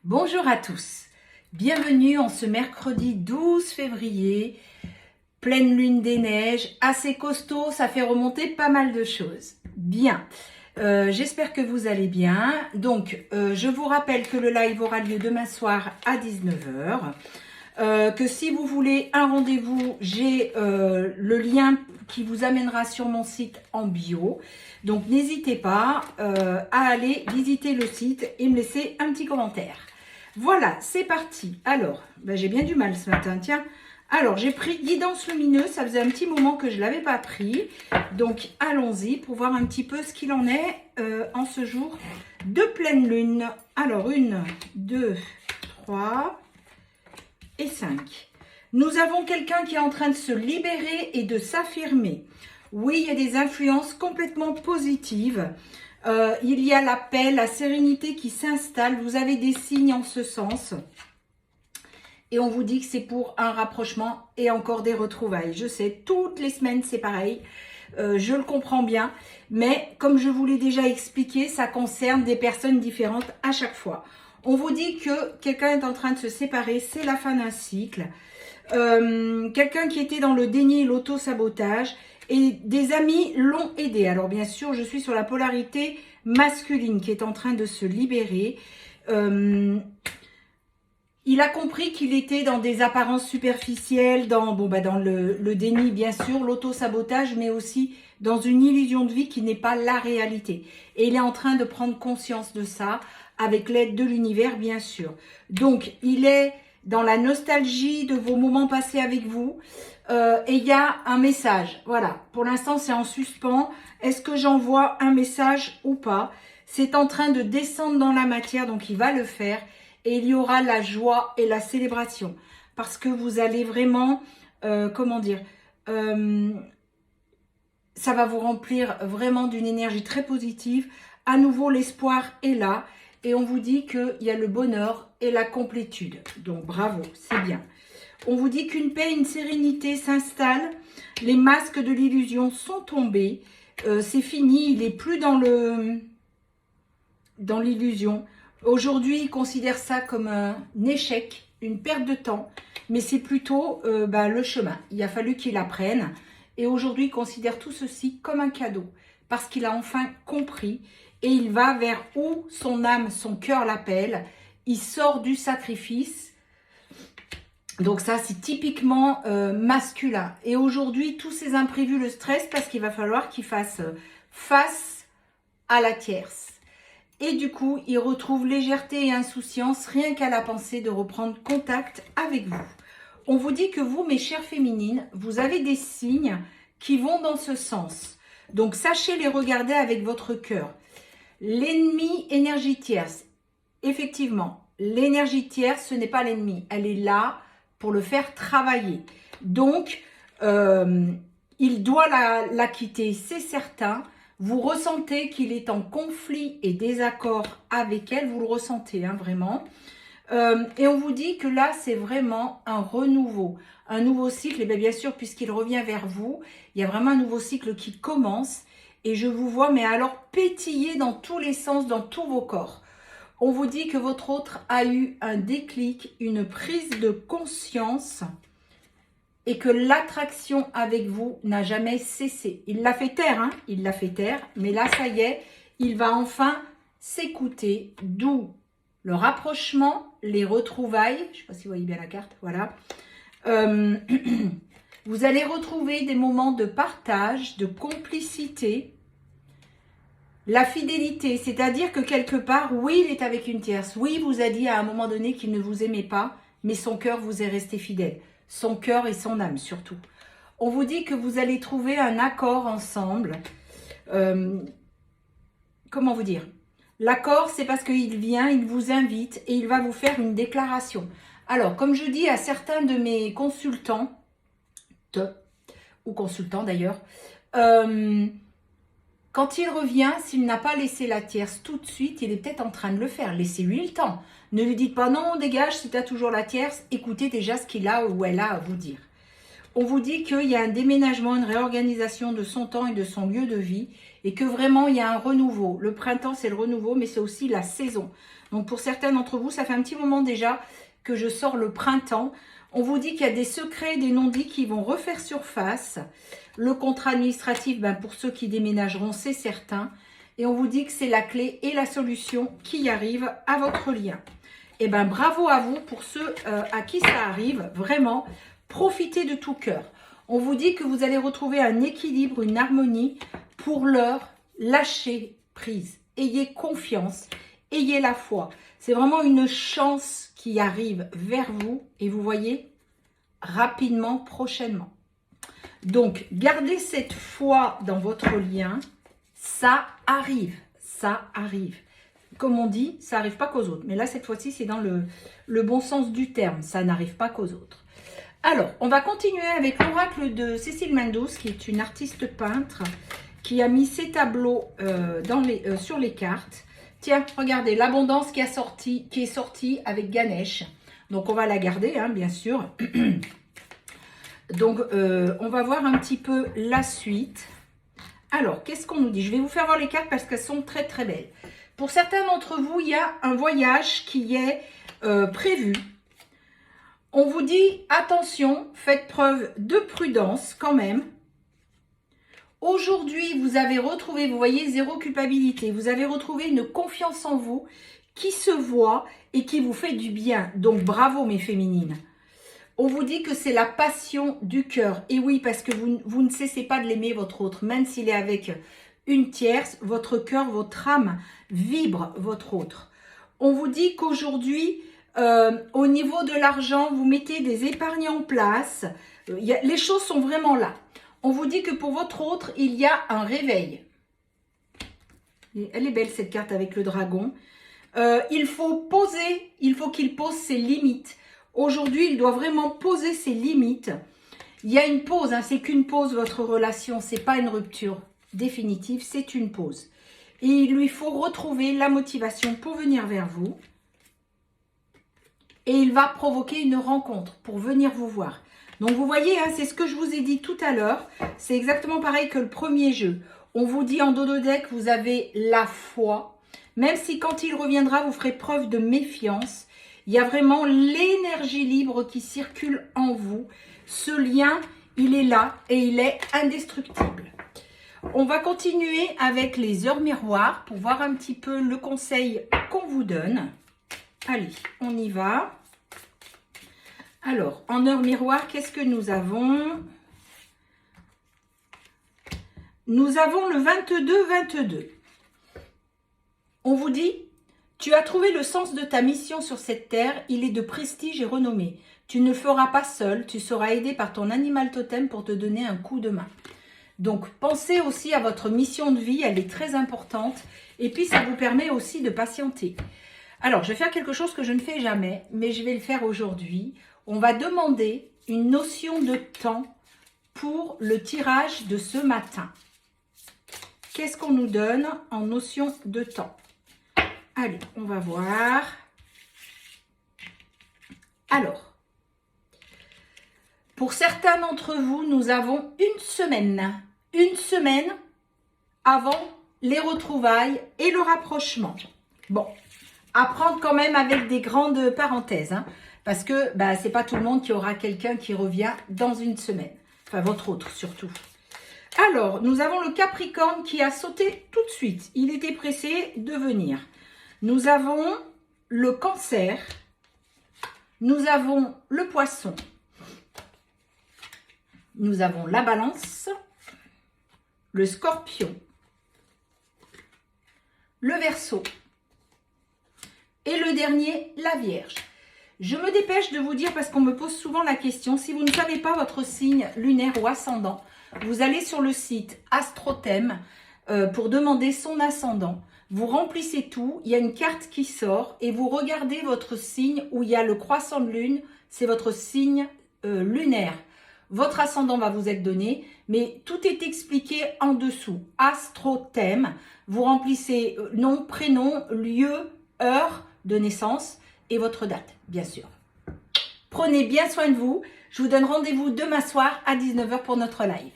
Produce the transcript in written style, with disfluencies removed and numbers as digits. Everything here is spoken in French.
Bonjour à tous, bienvenue en ce mercredi 12 février, pleine lune des neiges, assez costaud, ça fait remonter pas mal de choses. Bien, j'espère que vous allez bien. Donc, je vous rappelle que le live aura lieu demain soir à 19 h. Que si vous voulez un rendez-vous, j'ai le lien qui vous amènera sur mon site en bio. Donc, n'hésitez pas à aller visiter le site et me laisser un petit commentaire. Voilà, c'est parti. Alors, j'ai bien du mal ce matin, tiens. Alors, j'ai pris guidance lumineuse, ça faisait un petit moment que je ne l'avais pas pris. Donc, allons-y pour voir un petit peu ce qu'il en est en ce jour de pleine lune. Alors, 1, 2, 3 et 5. Nous avons quelqu'un qui est en train de se libérer et de s'affirmer. Oui, il y a des influences complètement positives. Il y a la paix, la sérénité qui s'installe. Vous avez des signes en ce sens. Et on vous dit que c'est pour un rapprochement et encore des retrouvailles. Je sais, toutes les semaines, c'est pareil. Je le comprends bien. Mais comme je vous l'ai déjà expliqué, ça concerne des personnes différentes à chaque fois. On vous dit que quelqu'un est en train de se séparer. C'est la fin d'un cycle. Quelqu'un qui était dans le déni et l'auto-sabotage. Et des amis l'ont aidé. Alors bien sûr, je suis sur la polarité masculine qui est en train de se libérer. Il a compris qu'il était dans des apparences superficielles, dans le déni bien sûr, l'auto-sabotage, mais aussi dans une illusion de vie qui n'est pas la réalité. Et il est en train de prendre conscience de ça avec l'aide de l'univers bien sûr. Donc il est dans la nostalgie de vos moments passés avec vous. Et il y a un message, voilà, pour l'instant c'est en suspens, est-ce que j'envoie un message ou pas? C'est en train de descendre dans la matière, donc il va le faire, et il y aura la joie et la célébration, parce que vous allez vraiment, ça va vous remplir vraiment d'une énergie très positive. À nouveau l'espoir est là, et on vous dit qu'il y a le bonheur et la complétude, donc bravo, c'est bien. On vous dit qu'une paix, une sérénité s'installe. Les masques de l'illusion sont tombés. C'est fini. Il n'est plus dans l'illusion. Aujourd'hui, il considère ça comme un échec, une perte de temps. Mais c'est plutôt le chemin. Il a fallu qu'il apprenne. Et aujourd'hui, il considère tout ceci comme un cadeau. Parce qu'il a enfin compris. Et il va vers où son âme, son cœur l'appelle. Il sort du sacrifice. Donc ça, c'est typiquement masculin. Et aujourd'hui, tous ces imprévus le stressent parce qu'il va falloir qu'il fasse face à la tierce. Et du coup, il retrouve légèreté et insouciance rien qu'à la pensée de reprendre contact avec vous. On vous dit que vous, mes chères féminines, vous avez des signes qui vont dans ce sens. Donc, sachez les regarder avec votre cœur. L'ennemi, énergie tierce. Effectivement, l'énergie tierce, ce n'est pas l'ennemi. Elle est là pour le faire travailler. Donc, il doit la quitter, c'est certain. Vous ressentez qu'il est en conflit et désaccord avec elle. Vous le ressentez, hein, vraiment. Et on vous dit que là, c'est vraiment un renouveau. Un nouveau cycle. Et bien sûr, puisqu'il revient vers vous, il y a vraiment un nouveau cycle qui commence. Et je vous vois, mais alors pétiller dans tous les sens, dans tous vos corps. On vous dit que votre autre a eu un déclic, une prise de conscience et que l'attraction avec vous n'a jamais cessé. Il l'a fait taire, hein, il l'a fait taire, mais là, ça y est, il va enfin s'écouter, d'où le rapprochement, les retrouvailles. Je ne sais pas si vous voyez bien la carte, voilà. Vous allez retrouver des moments de partage, de complicité. La fidélité, c'est-à-dire que quelque part, oui, il est avec une tierce. Oui, il vous a dit à un moment donné qu'il ne vous aimait pas, mais son cœur vous est resté fidèle. Son cœur et son âme surtout. On vous dit que vous allez trouver un accord ensemble. Comment vous dire? L'accord, c'est parce qu'il vient, il vous invite et il va vous faire une déclaration. Alors, comme je dis à certains de mes consultants, ou consultants d'ailleurs, quand il revient, s'il n'a pas laissé la tierce tout de suite, il est peut-être en train de le faire. Laissez-lui le temps. Ne lui dites pas non, dégage, si tu as toujours la tierce, écoutez déjà ce qu'il a ou elle a à vous dire. On vous dit qu'il y a un déménagement, une réorganisation de son temps et de son lieu de vie et que vraiment il y a un renouveau. Le printemps, c'est le renouveau, mais c'est aussi la saison. Donc pour certains d'entre vous, ça fait un petit moment déjà que je sors le printemps. On vous dit qu'il y a des secrets, des non-dits qui vont refaire surface. Le contrat administratif, ben pour ceux qui déménageront, c'est certain. Et on vous dit que c'est la clé et la solution qui arrive à votre lien. Et ben bravo à vous pour ceux à qui ça arrive. Vraiment, profitez de tout cœur. On vous dit que vous allez retrouver un équilibre, une harmonie. Pour l'heure, lâchez prise. Ayez confiance, ayez la foi. C'est vraiment une chance qui arrive vers vous et vous voyez rapidement, prochainement. Donc, gardez cette foi dans votre lien. Ça arrive, ça arrive. Comme on dit, ça n'arrive pas qu'aux autres. Mais là, cette fois-ci, c'est dans le bon sens du terme. Ça n'arrive pas qu'aux autres. Alors, on va continuer avec l'oracle de Cécile Mendoz, qui est une artiste peintre, qui a mis ses tableaux sur les cartes. Tiens, regardez, l'abondance qui est sortie avec Ganesh. Donc, on va la garder, hein, bien sûr. Donc, on va voir un petit peu la suite. Alors, qu'est-ce qu'on nous dit? Je vais vous faire voir les cartes parce qu'elles sont très, très belles. Pour certains d'entre vous, il y a un voyage qui est prévu. On vous dit, attention, faites preuve de prudence quand même. Aujourd'hui, vous avez retrouvé, vous voyez, zéro culpabilité. Vous avez retrouvé une confiance en vous qui se voit et qui vous fait du bien. Donc, bravo mes féminines. On vous dit que c'est la passion du cœur. Et oui, parce que vous ne cessez pas de l'aimer, votre autre. Même s'il est avec une tierce, votre cœur, votre âme vibre votre autre. On vous dit qu'aujourd'hui, au niveau de l'argent, vous mettez des épargnes en place. Les choses sont vraiment là. On vous dit que pour votre autre, il y a un réveil. Elle est belle cette carte avec le dragon. Il faut qu'il pose ses limites. Aujourd'hui, il doit vraiment poser ses limites. Il y a une pause, hein, c'est qu'une pause votre relation, c'est pas une rupture définitive, c'est une pause. Et il lui faut retrouver la motivation pour venir vers vous. Et il va provoquer une rencontre pour venir vous voir. Donc vous voyez, hein, c'est ce que je vous ai dit tout à l'heure. C'est exactement pareil que le premier jeu. On vous dit en dos de deck, vous avez la foi. Même si quand il reviendra, vous ferez preuve de méfiance. Il y a vraiment l'énergie libre qui circule en vous. Ce lien, il est là et il est indestructible. On va continuer avec les heures miroirs pour voir un petit peu le conseil qu'on vous donne. Allez, on y va. Alors, en heure miroir, qu'est-ce que nous avons? Nous avons le 22-22. On vous dit, tu as trouvé le sens de ta mission sur cette terre, il est de prestige et renommé. Tu ne le feras pas seul, tu seras aidé par ton animal totem pour te donner un coup de main. Donc, pensez aussi à votre mission de vie, elle est très importante. Et puis, ça vous permet aussi de patienter. Alors, je vais faire quelque chose que je ne fais jamais, mais je vais le faire aujourd'hui. On va demander une notion de temps pour le tirage de ce matin. Qu'est-ce qu'on nous donne en notion de temps? Allez, on va voir. Alors, pour certains d'entre vous, nous avons une semaine avant les retrouvailles et le rapprochement. Bon, à prendre quand même avec des grandes parenthèses, hein, parce que bah, ce n'est pas tout le monde qui aura quelqu'un qui revient dans une semaine. Enfin, votre autre surtout. Alors, nous avons le Capricorne qui a sauté tout de suite. Il était pressé de venir. Nous avons le Cancer. Nous avons le Poisson. Nous avons la Balance. Le Scorpion. Le Verseau. Et le dernier, la Vierge. Je me dépêche de vous dire, parce qu'on me pose souvent la question, si vous ne savez pas votre signe lunaire ou ascendant, vous allez sur le site Astrothème pour demander son ascendant. Vous remplissez tout, il y a une carte qui sort et vous regardez votre signe où il y a le croissant de lune, c'est votre signe lunaire. Votre ascendant va vous être donné, mais tout est expliqué en dessous. Astrothème, vous remplissez nom, prénom, lieu, heure de naissance et votre date, bien sûr. Prenez bien soin de vous. Je vous donne rendez-vous demain soir à 19 h pour notre live.